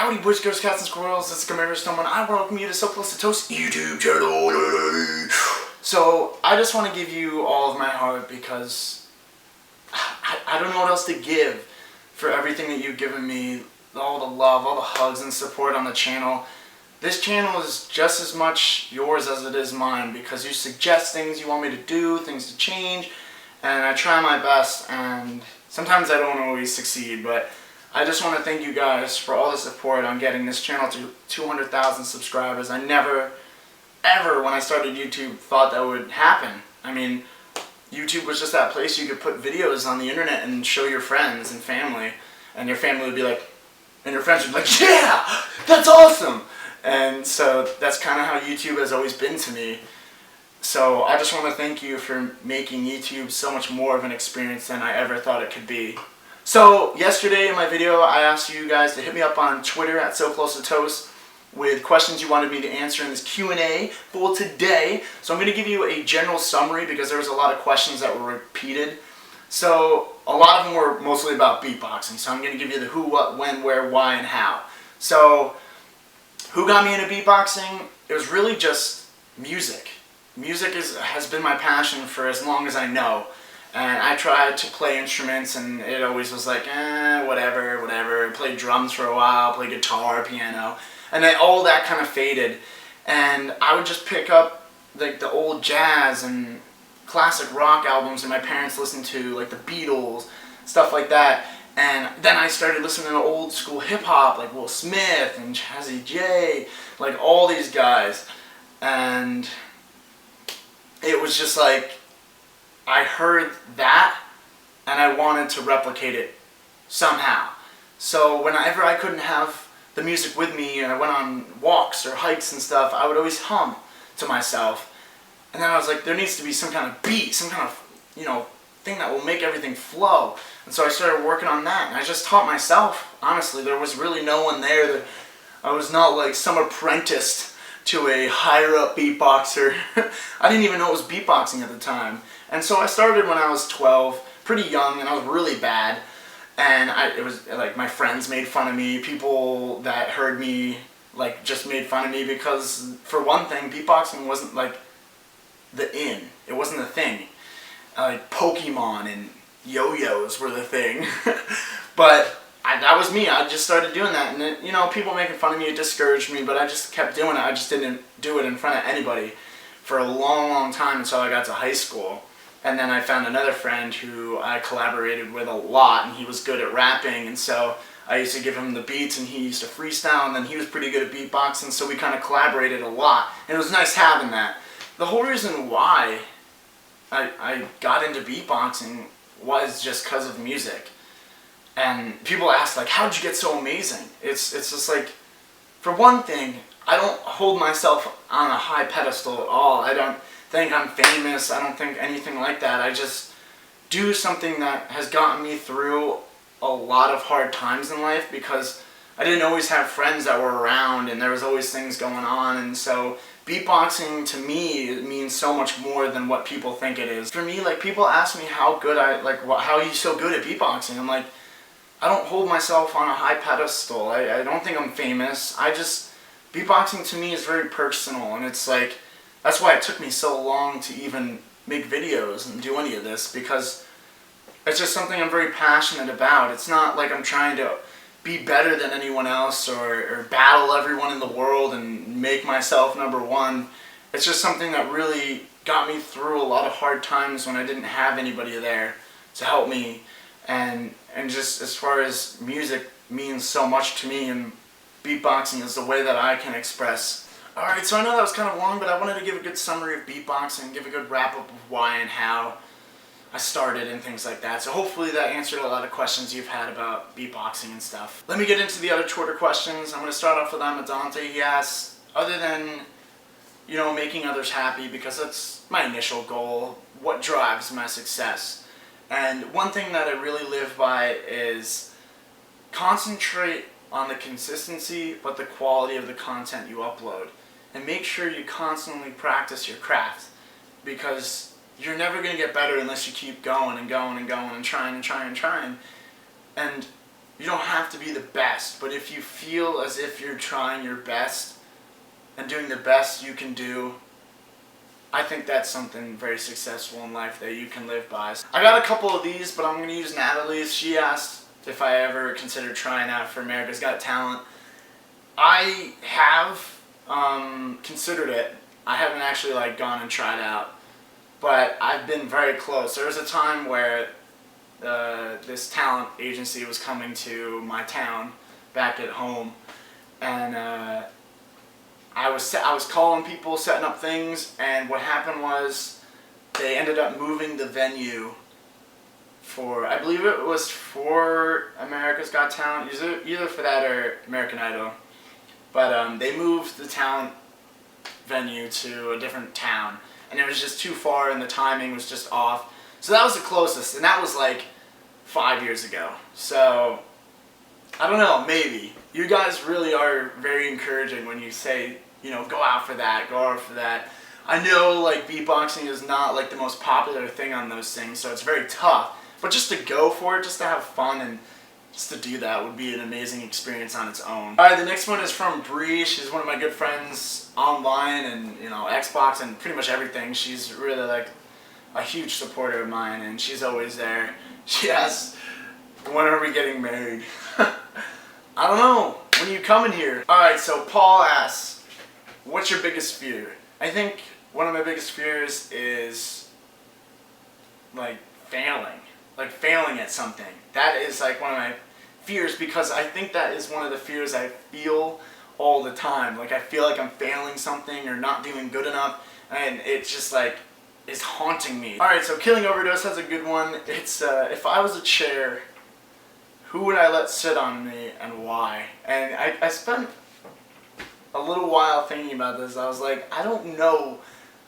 Howdy boys, girls, cats, and squirrels, it's Commander Stoneman. I welcome you to So Close to Toast YouTube channel. So, I just want to give you all of my heart because I don't know what else to give for everything that you've given me. All the love, all the hugs and support on the channel. This channel is just as much yours as it is mine because you suggest things you want me to do, things to change, and I try my best, and sometimes I don't always succeed, but I just want to thank you guys for all the support on getting this channel to 200,000 subscribers. I never, ever, when I started YouTube, thought that would happen. I mean, YouTube was just that place you could put videos on the internet and show your friends and family, and your family would be like, and your friends would be like, yeah, that's awesome! And so that's kind of how YouTube has always been to me. So I just want to thank you for making YouTube so much more of an experience than I ever thought it could be. So yesterday in my video I asked you guys to hit me up on Twitter at SoCloseToToast with questions you wanted me to answer in this Q&A for today. So I'm going to give you a general summary because there was a lot of questions that were repeated. So a lot of them were mostly about beatboxing. So I'm going to give you the who, what, when, where, why, and how. So who got me into beatboxing? It was really just music. Music has been my passion for as long as I know. And I tried to play instruments and it always was like, whatever. I played drums for a while, played guitar, piano, and then all that kind of faded. And I would just pick up like the old jazz and classic rock albums that my parents listened to, like the Beatles, stuff like that. And then I started listening to old school hip hop, like Will Smith and Jazzy J, like all these guys. And it was just like, I heard that and I wanted to replicate it somehow. So whenever I couldn't have the music with me and I went on walks or hikes and stuff, I would always hum to myself. And then I was like, there needs to be some kind of beat, some kind of, thing that will make everything flow. And so I started working on that, and I just taught myself. Honestly, there was really no one there. That I was not like some apprentice to a higher up beatboxer. I didn't even know it was beatboxing at the time. And so I started when I was 12, pretty young, and I was really bad. And it was like my friends made fun of me. People that heard me like just made fun of me because, for one thing, beatboxing wasn't like the in. It wasn't the thing. Like Pokemon and yo-yos were the thing. But that was me. I just started doing that, and it, people making fun of me, it discouraged me, but I just kept doing it. I just didn't do it in front of anybody for a long time until I got to high school. And then I found another friend who I collaborated with a lot, and he was good at rapping, and so I used to give him the beats, and he used to freestyle, and then he was pretty good at beatboxing, so we kind of collaborated a lot, and it was nice having that. The whole reason why I got into beatboxing was just because of music. And people ask, like, how'd you get so amazing? It's just like, for one thing, I don't hold myself on a high pedestal at all. I don't think I'm famous. I don't think anything like that. I just do something that has gotten me through a lot of hard times in life because I didn't always have friends that were around and there was always things going on. And so beatboxing to me it means so much more than what people think it is. For me, like, people ask me how good how are you so good at beatboxing? I'm like, I don't hold myself on a high pedestal. I don't think I'm famous. Beatboxing to me is very personal, and it's like, that's why it took me so long to even make videos and do any of this, because it's just something I'm very passionate about. It's not like I'm trying to be better than anyone else or battle everyone in the world and make myself number one. It's just something that really got me through a lot of hard times when I didn't have anybody there to help me. And just as far as music means so much to me, and beatboxing is the way that I can express. Alright, so I know that was kind of long, but I wanted to give a good summary of beatboxing, give a good wrap-up of why and how I started and things like that. So hopefully that answered a lot of questions you've had about beatboxing and stuff. Let me get into the other Twitter questions. I'm going to start off with Amadante. He asks, other than, making others happy, because that's my initial goal, what drives my success? And one thing that I really live by is concentrate on the consistency but the quality of the content you upload. And make sure you constantly practice your craft, because you're never going to get better unless you keep going and going and going and trying and trying and trying. And You don't have to be the best, but if you feel as if you're trying your best and doing the best you can do, I think that's something very successful in life that you can live by. I got a couple of these, but I'm going to use Natalie's. She asked if I ever considered trying out for America's Got Talent. I have considered it. I haven't actually gone and tried out, but I've been very close. There was a time where this talent agency was coming to my town back at home, and I was calling people, setting up things, and what happened was they ended up moving the venue for, I believe it was for America's Got Talent, either for that or American Idol. But they moved the talent venue to a different town, and it was just too far, and the timing was just off. So that was the closest, and that was 5 years ago. So I don't know, maybe. You guys really are very encouraging when you say, go out for that, go out for that. I know beatboxing is not the most popular thing on those things, so it's very tough. But just to go for it, just to have fun and just to do that would be an amazing experience on its own. Alright, the next one is from Bree. She's one of my good friends online and, Xbox and pretty much everything. She's really a huge supporter of mine, and she's always there. She asks, when are we getting married? I don't know. When are you coming here? Alright, so Paul asks, what's your biggest fear? I think one of my biggest fears is failing. Failing at something. That is one of my fears, because I think that is one of the fears I feel all the time. I feel like I'm failing something or not doing good enough, and it's just is haunting me. Alright, so Killing Overdose has a good one. It's if I was a chair, who would I let sit on me and why? And I spent a little while thinking about this. I was like, I don't know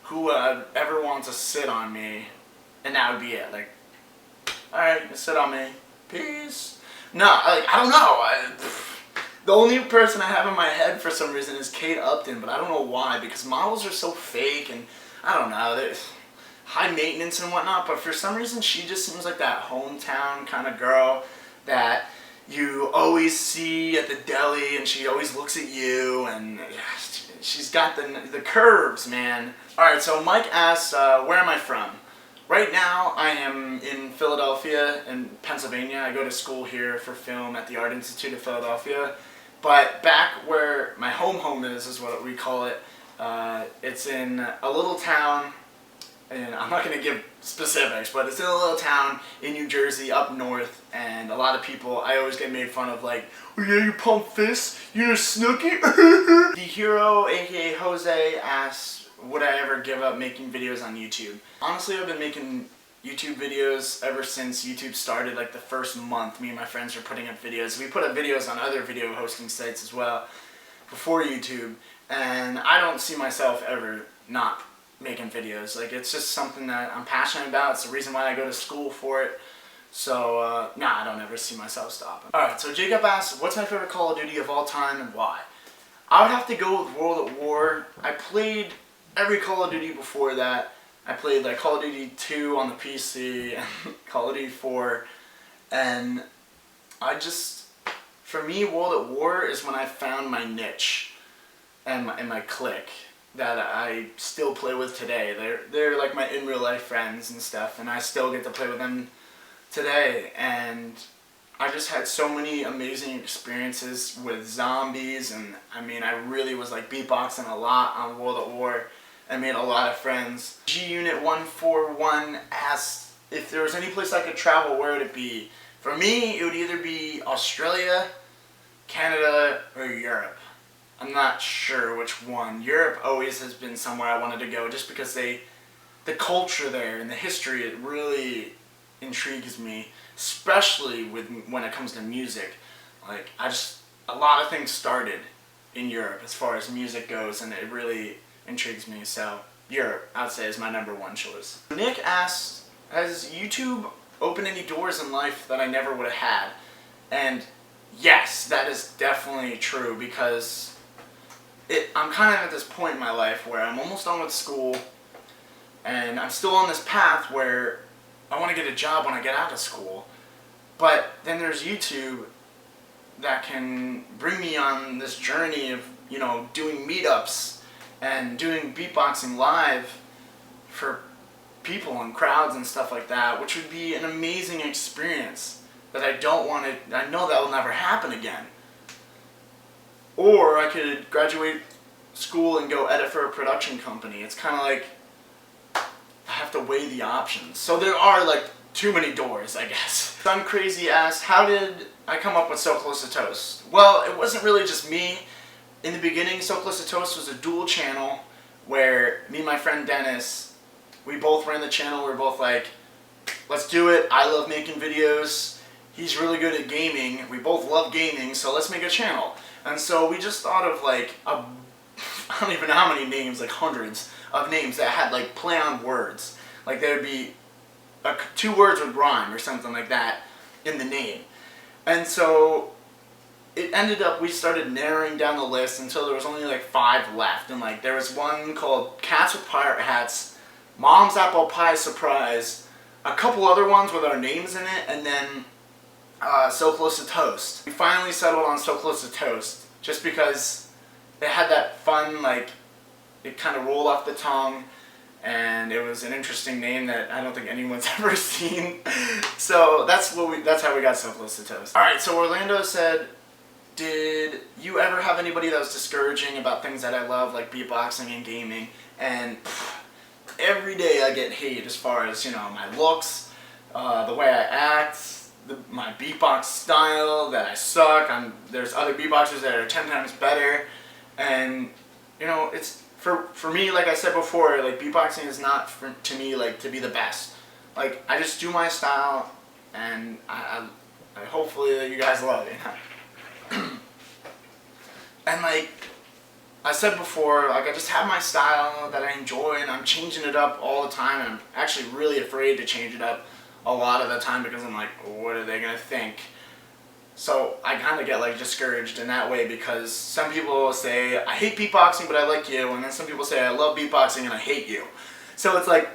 who I'd ever want to sit on me, and that would be it. Alright, sit on me. Peace. No, I don't know. The only person I have in my head for some reason is Kate Upton, but I don't know why, because models are so fake, and I don't know, they're high maintenance and whatnot, but for some reason she just seems like that hometown kind of girl that you always see at the deli, and she always looks at you, and she's got the curves, man. Alright, so Mike asks, where am I from? Right now, I am in Philadelphia, in Pennsylvania. I go to school here for film at the Art Institute of Philadelphia. But back where my home is what we call it. It's in a little town, and I'm not going to give specifics, but it's in a little town in New Jersey, up north, and a lot of people, I always get made fun of, oh yeah, you pump fists? You're a snooki? The Hero, aka Jose, asks, would I ever give up making videos on YouTube? Honestly, I've been making YouTube videos ever since YouTube started, the first month. Me and my friends were putting up videos. We put up videos on other video hosting sites as well before YouTube, and I don't see myself ever not making videos. It's just something that I'm passionate about. It's the reason why I go to school for it. So, nah, I don't ever see myself stopping. Alright, so Jacob asks, what's my favorite Call of Duty of all time and why? I would have to go with World at War. I played every Call of Duty before that. I played Call of Duty 2 on the PC and Call of Duty 4, and for me, World at War is when I found my niche and my clique that I still play with today. They're my in real life friends and stuff, and I still get to play with them today, and I just had so many amazing experiences with zombies, and I really was beatboxing a lot on World at War. I made a lot of friends. G-Unit141 asked if there was any place I could travel, where would it be? For me, it would either be Australia, Canada, or Europe. I'm not sure which one. Europe always has been somewhere I wanted to go, just because the culture there and the history, it really intrigues me, especially when it comes to music. A lot of things started in Europe as far as music goes, and it really intrigues me. So Europe, I would say, is my #1 choice. Nick asks, has YouTube opened any doors in life that I never would have had? And yes, that is definitely true, because I'm kind of at this point in my life where I'm almost done with school, and I'm still on this path where I want to get a job when I get out of school. But then there's YouTube, that can bring me on this journey of, doing meetups and doing beatboxing live for people and crowds and stuff like that, which would be an amazing experience that I know that will never happen again. Or I could graduate school and go edit for a production company. It's kind of like I have to weigh the options. So there are like too many doors, I guess. Some Crazy asked, how did I come up with So Close to Toast? Well, it wasn't really just me. In the beginning, So Close to Toast was a dual channel where me and my friend Dennis, we both ran the channel. We were both like, let's do it. I love making videos. He's really good at gaming. We both love gaming, so let's make a channel. And so we just thought of like, I don't even know how many names, like hundreds of names that had like play on words. Like there would be 2 words would rhyme or something like that in the name. And so it ended up, we started narrowing down the list until there was only like 5 left. And like there was one called Cats with Pirate Hats, Mom's Apple Pie Surprise, a couple other ones with our names in it, and then So Close to Toast. We finally settled on So Close to Toast just because it had that fun, like, it kind of rolled off the tongue, and it was an interesting name that I don't think anyone's ever seen. So that's how we got So Close to Toast. Alright, so Orlando said, did you ever have anybody that was discouraging about things that I love, like beatboxing and gaming? And every day I get hate as far as, my looks, the way I act, my beatbox style, that I suck. There's other beatboxers that are 10 times better. And, it's, for me, like I said before, like beatboxing is not to me like to be the best. Like I just do my style, and I hopefully that you guys love it. And like I said before, like I just have my style that I enjoy, and I'm changing it up all the time, and I'm actually really afraid to change it up a lot of the time because I'm like, what are they gonna think? So I kind of get like discouraged in that way because some people will say, I hate beatboxing but I like you, and then some people say I love beatboxing and I hate you. So it's like,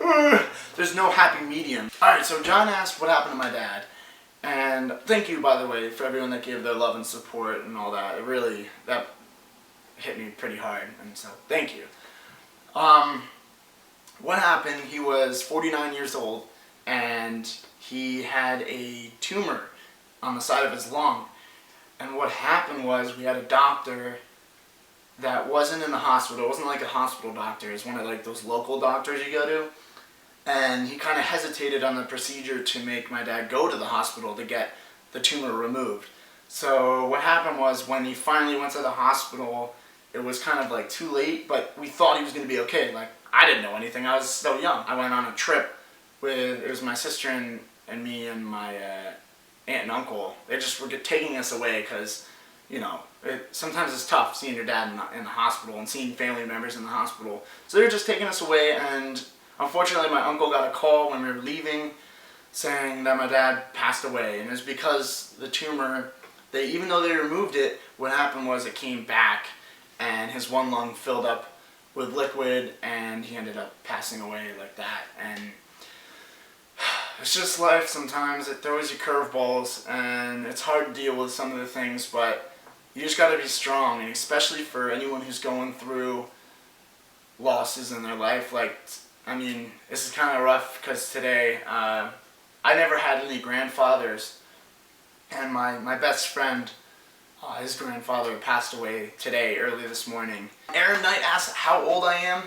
there's no happy medium. Alright, so John asked what happened to my dad. And thank you, by the way, for everyone that gave their love and support and all that. That hit me pretty hard, and so thank you. What happened, he was 49 years old, and he had a tumor on the side of his lung. And what happened was we had a doctor that wasn't in the hospital. It wasn't like a hospital doctor. It was one of like those local doctors you go to. And he kind of hesitated on the procedure to make my dad go to the hospital to get the tumor removed. So what happened was when he finally went to the hospital, it was kind of like too late, but we thought he was going to be okay. Like, I didn't know anything. I was so young. I went on a trip it was my sister and me and my aunt and uncle. They just were taking us away because, sometimes it's tough seeing your dad in the hospital and seeing family members in the hospital. So they were just taking us away, and unfortunately my uncle got a call when we were leaving saying that my dad passed away. And it was because the tumor, even though they removed it, what happened was it came back and his one lung filled up with liquid and he ended up passing away like that. And it's just life sometimes. It throws you curveballs and it's hard to deal with some of the things, but you just gotta be strong, and especially for anyone who's going through losses in their life. This is kind of rough because today, I never had any grandfathers, and my best friend, his grandfather passed away today, early this morning. Aaron Knight asked how old I am.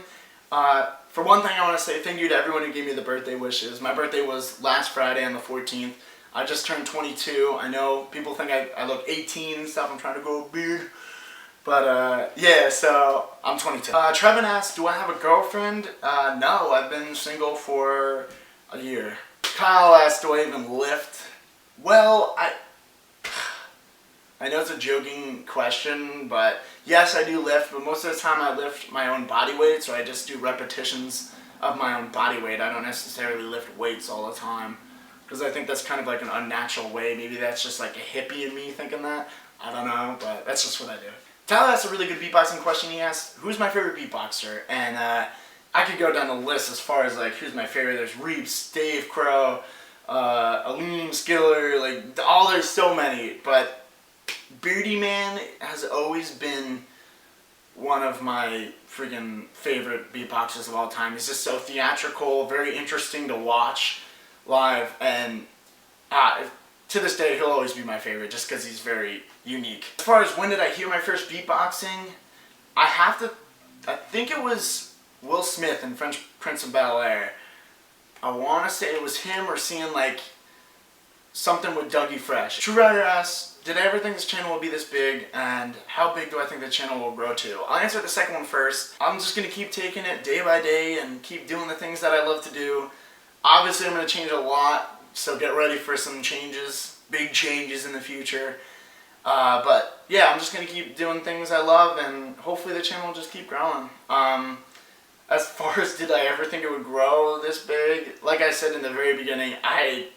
For one thing, I want to say thank you to everyone who gave me the birthday wishes. My birthday was last Friday on the 14th. I just turned 22. I know people think I look 18 and stuff. I'm trying to grow a beard. But yeah, so I'm 22. Trevin asked, do I have a girlfriend? No, I've been single for a year. Kyle asked, do I even lift? Well, I know it's a joking question, but yes, I do lift, but most of the time I lift my own body weight, so I just do repetitions of my own body weight. I don't necessarily lift weights all the time, because I think that's kind of like an unnatural way. Maybe that's just like a hippie in me thinking that. I don't know, but that's just what I do. Tyler asked a really good beatboxing question. He asked, who's my favorite beatboxer? And I could go down the list as far as like who's my favorite. There's Reeps, Dave Crow, Aleem, Skiller, there's so many, but Beardy Man has always been one of my freaking favorite beatboxers of all time. He's just so theatrical, very interesting to watch live, and to this day he'll always be my favorite just because he's very unique. As far as when did I hear my first beatboxing, I think it was Will Smith in French Prince of Bel-Air. I want to say it was him, or seeing like something with Dougie Fresh. True Rider asks, did I ever think this channel would be this big, and how big do I think the channel will grow to? I'll answer the second one first. I'm just going to keep taking it day by day and keep doing the things that I love to do. Obviously I'm going to change a lot, so get ready for some changes, big changes in the future. But yeah, I'm just going to keep doing things I love, and hopefully the channel will just keep growing. As far as did I ever think it would grow this big, like I said in the very beginning, I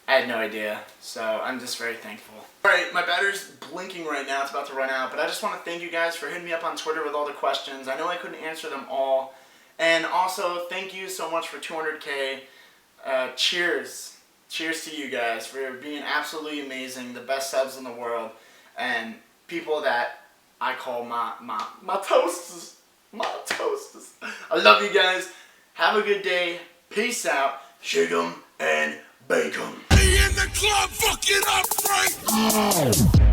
had no idea, so I'm just very thankful. Alright, my battery's blinking right now, it's about to run out, but I just want to thank you guys for hitting me up on Twitter with all the questions. I know I couldn't answer them all, and also thank you so much for 200K. Cheers to you guys for being absolutely amazing, the best subs in the world, and people that I call my toasters. My toasters. I love you guys. Have a good day. Peace out. Shake 'em and bake 'em. Be in the club fucking up right.